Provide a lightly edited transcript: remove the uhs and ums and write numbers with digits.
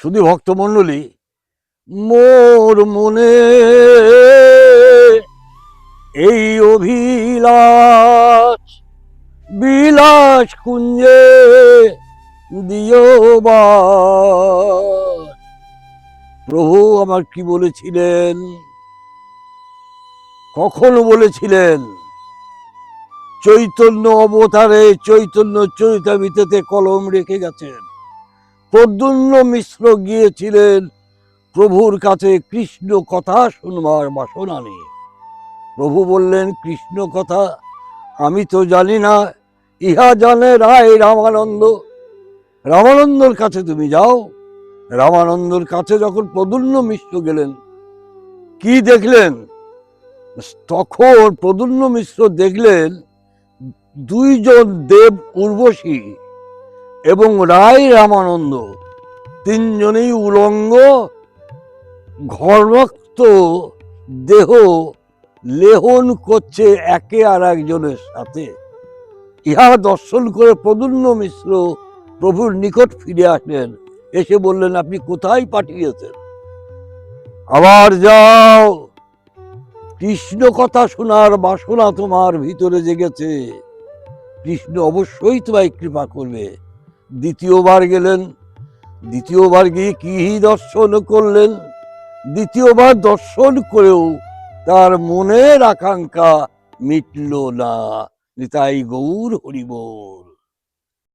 শুধু ভক্তমণ্ডলী, মোর মনে এই অভিলাষ বিলাস কুঞ্জে দিও বাস। প্রভু আমার কি বলেছিলেন, কখন বলেছিলেন? চৈতন্য অবতারে চৈতন্য চরিতামৃততে কলম রেখে গেছেন। প্রদ্যুম্ন মিশ্র গিয়েছিলেন প্রভুর কাছে কৃষ্ণ কথা শুনবার বাসনা নিয়ে। প্রভু বললেন, কৃষ্ণ কথা আমি তো জানি না, ইহা জানে রায় রামানন্দ। রামানন্দর কাছে তুমি যাও। রামানন্দর কাছে যখন প্রদ্যুম্ন মিশ্র গেলেন, কি দেখলেন? তখন প্রদ্যুম্ন মিশ্র দেখলেন দুইজন দেব উর্বশী এবং রায় রামানন্দ তিনজনেই উলঙ্গ, ঘর্মাক্ত দেহ লেহন করছে একে আর একজনের সাথে। ইহা দর্শন করে প্রদ্যুম্ন মিশ্র প্রভুর নিকট ফিরে আসলেন। এসে বললেন, আপনি কোথায় পাঠিয়েছেন? আবার যাও, কৃষ্ণ কথা শোনার বাসনা তোমার ভিতরে জেগেছে, কৃষ্ণ অবশ্যই তোমায় কৃপা করবে। দ্বিতীয়বার গেলেন। দ্বিতীয়বার গিয়ে কি দর্শন করলেন? দ্বিতীয়বার দর্শন করেও তার মনের আকাঙ্ক্ষা মিটল না। নিতাই গৌর হরি বল।